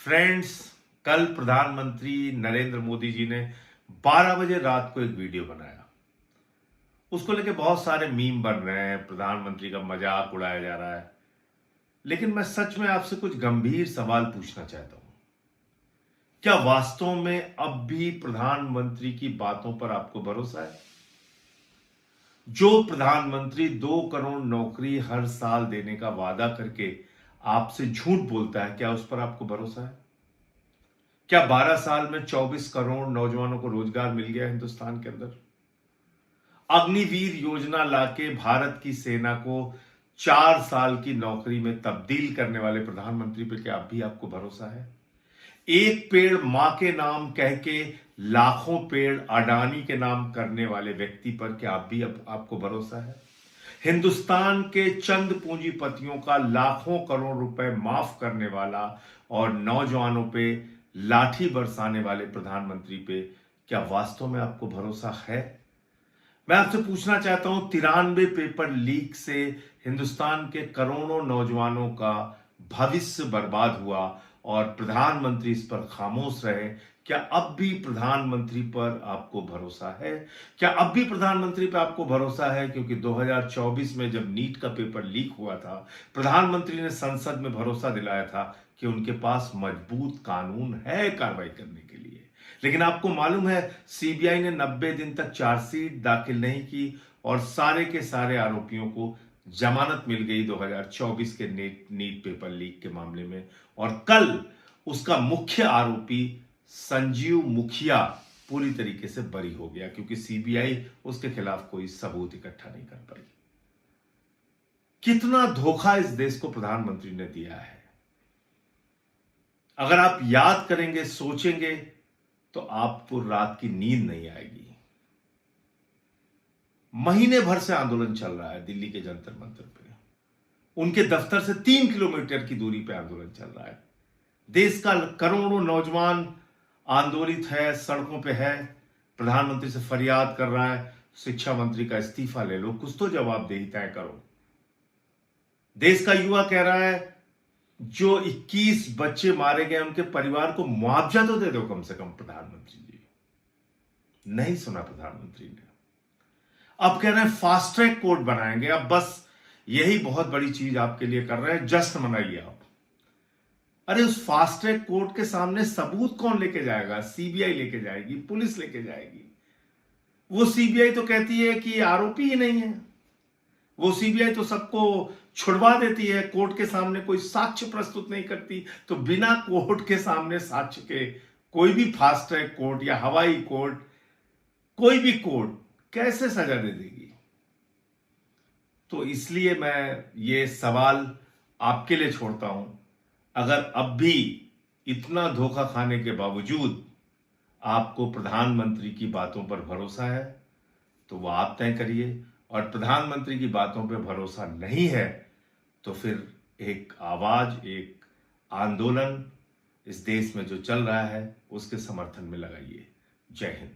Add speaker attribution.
Speaker 1: Friends, कल प्रधानमंत्री नरेंद्र मोदी जी ने 12 बजे रात को एक वीडियो बनाया। उसको लेके बहुत सारे मीम बन रहे हैं, प्रधानमंत्री का मजाक उड़ाया जा रहा है। लेकिन मैं सच में आपसे कुछ गंभीर सवाल पूछना चाहता हूं। क्या वास्तव में अब भी प्रधानमंत्री की बातों पर आपको भरोसा है? जो प्रधानमंत्री 2 करोड़ नौकरी हर साल देने का वादा करके आपसे झूठ बोलता है, क्या उस पर आपको भरोसा है? क्या 12 साल में 24 करोड़ नौजवानों को रोजगार मिल गया हिंदुस्तान के अंदर? अग्निवीर योजना लाके भारत की सेना को 4 साल की नौकरी में तब्दील करने वाले प्रधानमंत्री पे क्या अब भी आपको भरोसा है? एक पेड़ मां के नाम कह के लाखों पेड़ अडानी के नाम करने वाले व्यक्ति पर क्या अब भी आपको भरोसा है? हिंदुस्तान के चंद पूंजीपतियों का लाखों करोड़ रुपए माफ करने वाला और नौजवानों पे लाठी बरसाने वाले प्रधानमंत्री पे क्या वास्तव में आपको भरोसा है? मैं आपसे पूछना चाहता हूं, 93 पेपर लीक से हिंदुस्तान के करोड़ों नौजवानों का भविष्य बर्बाद हुआ और प्रधानमंत्री इस पर खामोश रहे। क्या अब भी प्रधानमंत्री पर आपको भरोसा है? क्या अब भी प्रधानमंत्री पर आपको भरोसा है? क्योंकि 2024 में जब नीट का पेपर लीक हुआ था, प्रधानमंत्री ने संसद में भरोसा दिलाया था कि उनके पास मजबूत कानून है कार्रवाई करने के लिए। लेकिन आपको मालूम है, सीबीआई ने 90 दिन तक चार्जशीट दाखिल नहीं की और सारे के सारे आरोपियों को जमानत मिल गई 2024 के नीट पेपर लीक के मामले में। और कल उसका मुख्य आरोपी संजीव मुखिया पूरी तरीके से बरी हो गया, क्योंकि सीबीआई उसके खिलाफ कोई सबूत इकट्ठा नहीं कर पाई। कितना धोखा इस देश को प्रधानमंत्री ने दिया है। अगर आप याद करेंगे, सोचेंगे, तो आपको रात की नींद नहीं आएगी। महीने भर से आंदोलन चल रहा है दिल्ली के जंतर मंतर पे। उनके दफ्तर से 3 किलोमीटर की दूरी पे आंदोलन चल रहा है। देश का करोड़ों नौजवान आंदोलित है, सड़कों पे है, प्रधानमंत्री से फरियाद कर रहा है, शिक्षा मंत्री का इस्तीफा ले लो, कुछ तो जवाबदेही तय करो। देश का युवा कह रहा है, जो 21 बच्चे मारे गए उनके परिवार को मुआवजा तो दे दो कम से कम प्रधानमंत्री जी। नहीं सुना प्रधानमंत्री ने। अब कह रहे हैं फास्ट ट्रैक कोर्ट बनाएंगे। अब बस यही बहुत बड़ी चीज आपके लिए कर रहे हैं, जश्न मनाइए आप। अरे उस फास्ट ट्रैक कोर्ट के सामने सबूत कौन लेके जाएगा? सीबीआई लेके जाएगी, पुलिस लेके जाएगी। वो सीबीआई तो कहती है कि आरोपी ही नहीं है। वो सीबीआई तो सबको छुड़वा देती है, कोर्ट के सामने कोई साक्ष्य प्रस्तुत नहीं करती। तो बिना कोर्ट के सामने साक्ष्य के कोई भी फास्ट ट्रैक कोर्ट या हवाई कोर्ट, कोई भी कोर्ट कैसे सजा दे देगी? तो इसलिए मैं ये सवाल आपके लिए छोड़ता हूं। अगर अब भी इतना धोखा खाने के बावजूद आपको प्रधानमंत्री की बातों पर भरोसा है, तो वह आप तय करिए। और प्रधानमंत्री की बातों पर भरोसा नहीं है तो फिर एक आवाज, एक आंदोलन इस देश में जो चल रहा है उसके समर्थन में लगाइए। जय हिंद।